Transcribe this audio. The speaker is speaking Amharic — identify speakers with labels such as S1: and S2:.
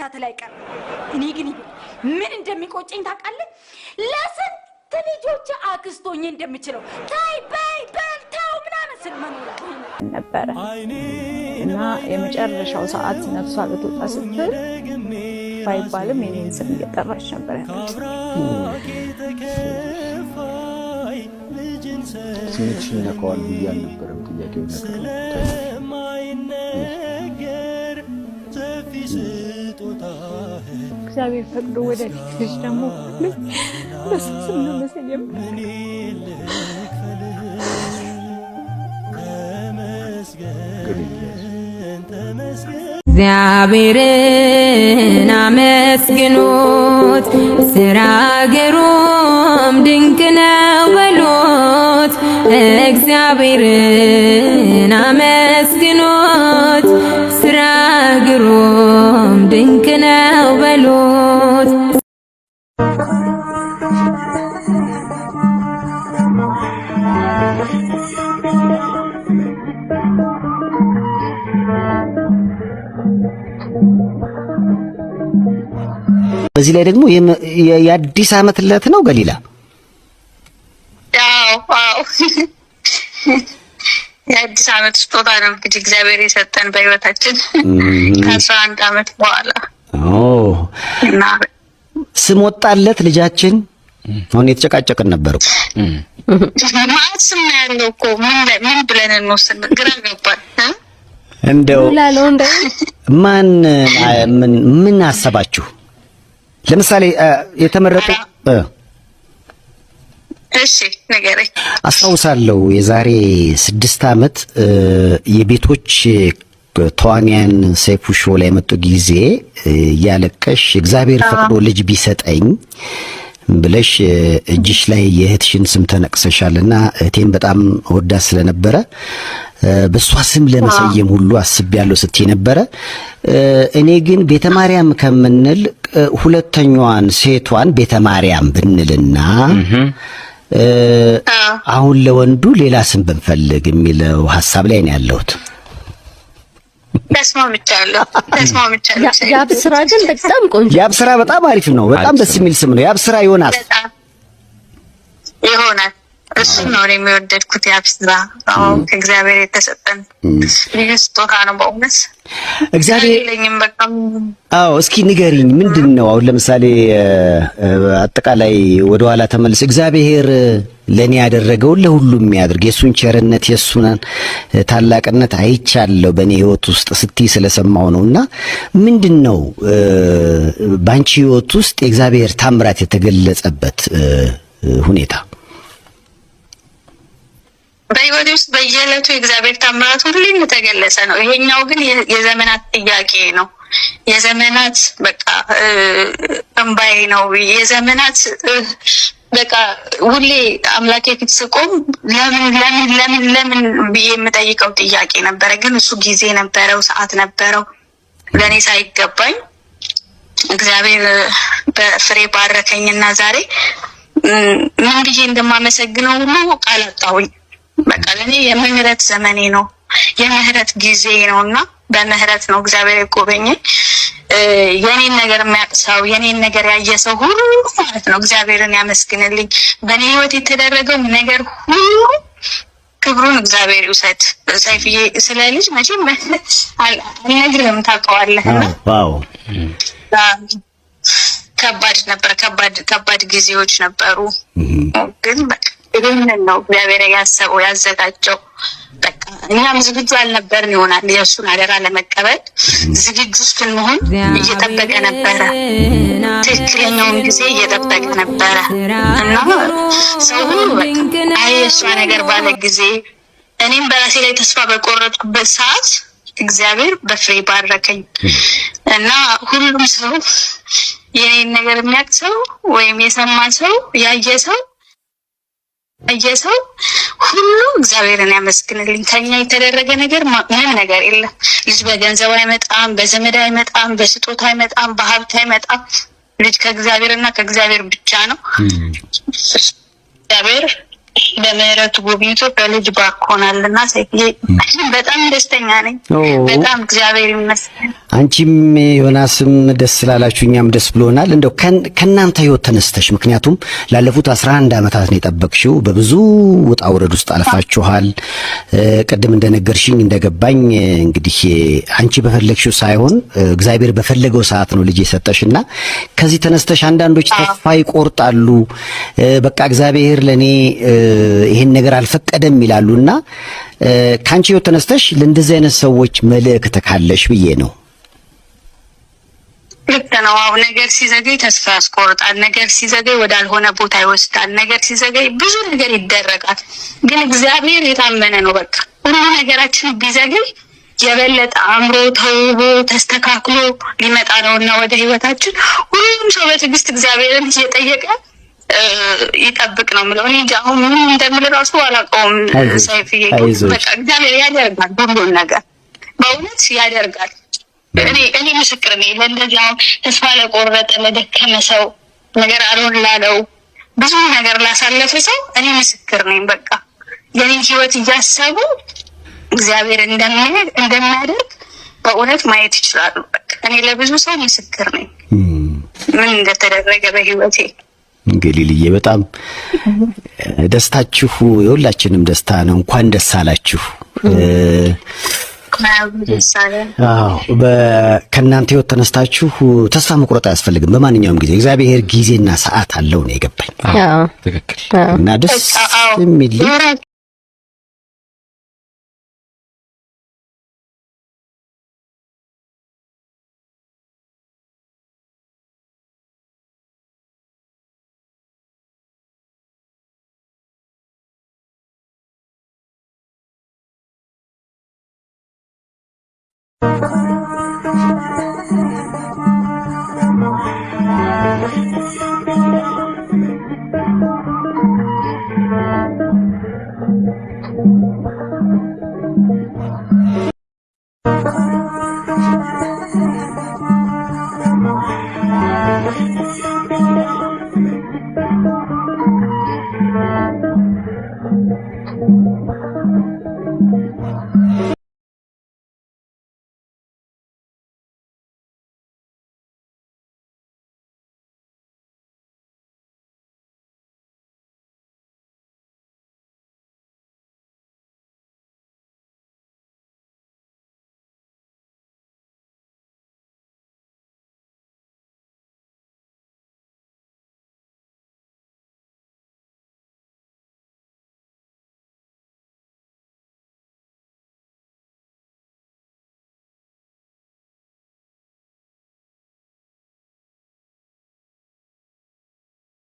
S1: ማሳካት ላይ ቀር እኔ ግን ምን እንደሚቆጨኝ ታውቃለህ ለስንት ልጆች አክስቶኝ እንደምችለው ታይ በይ በልታው ምናምን ስለመኖር
S2: ነበር እና የመጨረሻው ሰዓት ነፍሷ ልትወጣ ስትል ባይባልም የኔን ስም እየጠራች ነበር ያለችው
S3: ስሜትሽን ነካዋል ብዬ አልነበረም ጥያቄው
S4: ነገር
S2: እግዚአብሔር ፈቅዶ ወደ ልጅ ደግሞ በስም ነው መሰየም
S5: እግዚአብሔርን አመስግኑት ስራ ግሩም ድንቅ ነው በሉት እግዚአብሔርን አመስግኑት ስራ ግሩም ድንቅ ነው በሉት
S6: በዚህ ላይ ደግሞ የአዲስ ዓመት ዕለት ነው ገሊላ
S7: ዋው የአዲስ ዓመት ስጦታ ነው እንግዲህ እግዚአብሔር የሰጠን በህይወታችን ከ11 ዓመት በኋላ እና
S6: ስም ወጣለት ልጃችን አሁን የተጨቃጨቅን ነበርኩ
S7: ማለት ስም ያለው እኮ ምን ብለን እንወስን ግራ ገባን
S6: እንደው ምን አሰባችሁ ለምሳሌ የተመረጡ
S7: እሺ ነገሬ
S6: አስታውሳለሁ የዛሬ 6 ዓመት የቤቶች ተዋንያን ሰይፉ ሾው ላይ መጥቶ ጊዜ ያለቀሽ እግዚአብሔር ፈቅዶ ልጅ ቢሰጠኝ ብለሽ እጅሽ ላይ የእህትሽን ስም ተነቅሰሻልና እህቴን በጣም ወዳት ስለነበረ በሷ ስም ለመሰየም ሁሉ አስቤያለሁ ስትይ ነበረ እኔ ግን ቤተ ማርያም ከምንል ሁለተኛዋን ሴቷን ቤተ ማርያም ብንልና አሁን ለወንዱ ሌላ ስም ብንፈልግ የሚለው ሐሳብ ላይ ነው ያለሁት
S7: ተስማምቻለሁ
S2: ያብስራ ግን በጣም ቆንጆ
S6: ያብስራ በጣም አሪፍ ነው በጣም ደስ የሚል ስም ነው ያብስራ ይሆናል
S7: እሱ ነው የሚወደድኩት ያብስራ ከእግዚአብሔር የተሰጠን ስጦታ ነው በእውነት
S6: እግዚአብሔር ለኝም በቃም እስኪ ንገሪኝ ምንድነው አሁን ለምሳሌ አጠቃላይ ወደ ኋላ ተመልስ እግዚአብሔር ለኔ ያደረገው ለሁሉም የሚያደርግ የሱን ቸርነት የሱን ታላቅነት አይቻለሁ በኔ ህይወት ውስጥ ስትይ ስለሰማው ነውና ምንድነው ባንቺ ህይወት ውስጥ የእግዚአብሔር ታምራት የተገለጸበት ሁኔታ
S7: በህይወቴ ውስጥ በየዕለቱ የእግዚአብሔር ታምራት ሁሉ የተገለጸ ነው ይሄኛው ግን የዘመናት ጥያቄ ነው የዘመናት በቃ እንባዬ ነው የዘመናት በቃ ሁሌ አምላኬ ፊት ስቆም ለምን ብዬ የምጠይቀው ጥያቄ ነበረ ግን እሱ ጊዜ ነበረው ሰዓት ነበረው ለኔ ሳይገባኝ እግዚአብሔር በፍሬ ባረከኝና ዛሬ ምን ብዬ እንደማመሰግነው ሁሉ ቃል አጣሁኝ በቃ ለኔ የምህረት ዘመኔ ነው የምህረት ጊዜ ነውና በምህረት ነው እግዚአብሔር የጎበኘኝ የኔን ነገር የሚያቅሰው የኔን ነገር ያየሰው ሁሉ ማለት ነው እግዚአብሔርን ያመስግንልኝ በኔ ህይወት የተደረገው ነገር ሁሉ ክብሩን እግዚአብሔር ይውሰድ ሰይፍዬ ስለ ልጅ መቼም አልነግርህም ታውቀዋለህና ዋው ከባድ ጊዜዎች ነበሩ ግን በቃ ይሄንን ነው እግዚአብሔር ያሰበው ያዘጋጀው በቃ እኛም ዝግጁ አልነበርን ይሆናል የእሱን አደራ ለመቀበል ዝግጁ ስንሆን እየጠበቀ ነበረ ትክክለኛውን ጊዜ እየጠበቀ ነበረ እና ሰው አየሷ ነገር ባለ ጊዜ እኔም በራሴ ላይ ተስፋ በቆረጥኩበት ሰዓት እግዚአብሔር በፍሬ ባረከኝ እና ሁሉም ሰው የኔን ነገር የሚያቅሰው ወይም የሰማ ሰው ያየ ሰው ሁሉ እግዚአብሔርን ያመስግንልኝ ከኛ የተደረገ ነገር ምንም ነገር የለም ልጅ በገንዘብ አይመጣም በዘመድ አይመጣም በስጦታ አይመጣም በሀብት አይመጣም ልጅ ከእግዚአብሔርና ከእግዚአብሔር ብቻ ነው እግዚአብሔር በምህረቱ ጎብኝቶ በልጅ ባርኮናልና ሰይፍዬ በጣም ደስተኛ ነኝ። በጣም እግዚአብሔር ይመስገን።
S6: አንቺም ዮናስም ደስ ስላላችሁ እኛም ደስ ብሎናል። እንደው ከናንተ ህይወት ተነስተሽ፣ ምክንያቱም ላለፉት 11 ዓመታት ነው የጠበቅሽው፣ በብዙ ውጣ ውረድ ውስጥ አልፋችኋል። ቅድም እንደነገርሽኝ እንደገባኝ እንግዲህ አንቺ በፈለግሽው ሳይሆን እግዚአብሔር በፈለገው ሰዓት ነው ልጅ የሰጠሽና ከዚህ ተነስተሽ አንዳንዶች ተስፋ ይቆርጣሉ። በቃ እግዚአብሔር ለኔ ይሄን ነገር አልፈቀደም ይላሉና ካንቺ ህይወት ተነስተሽ ለእንደዚህ አይነት ሰዎች መልእክት ካለሽ ብዬ ነው።
S7: ልክ ነው። አዎ ነገር ሲዘገይ ተስፋ ያስቆርጣል። ነገር ሲዘገይ ወዳልሆነ ቦታ ይወስዳል። ነገር ሲዘገይ ብዙ ነገር ይደረጋል። ግን እግዚአብሔር የታመነ ነው። በቃ ሁሉ ነገራችን ቢዘገይ የበለጠ አምሮ ተውቦ ተስተካክሎ ሊመጣ ነውና ወደ ህይወታችን ሁሉም ሰው በትዕግስት እግዚአብሔርን እየጠየቀ ይጠብቅ ነው የምለው። እኔ እንጃ አሁን ምን እንደምል እራሱ አላውቀውም። ሰይፍዬ በቃ እግዚአብሔር ያደርጋል፣ ሁሉን ነገር በእውነት ያደርጋል። እኔ ምስክር ነኝ። ለእንደዚህ አሁን ተስፋ ለቆረጠ ለደከመ ሰው ነገር አልሆን ላለው ብዙ ነገር ላሳለፈ ሰው እኔ ምስክር ነኝ። በቃ የኔን ህይወት እያሰቡ እግዚአብሔር እንደሚያደርግ በእውነት ማየት ይችላሉ። በቃ እኔ ለብዙ ሰው ምስክር ነኝ ምን እንደተደረገ በህይወቴ።
S6: እንግዲህ ልዬ በጣም ደስታችሁ የሁላችንም ደስታ ነው። እንኳን ደስ አላችሁ። ከእናንተ ህይወት ተነስታችሁ ተስፋ መቁረጥ አያስፈልግም። በማንኛውም ጊዜ እግዚአብሔር ጊዜና ሰዓት አለው ነው የገባኝ።
S3: ትክክል
S6: እና ደስ የሚል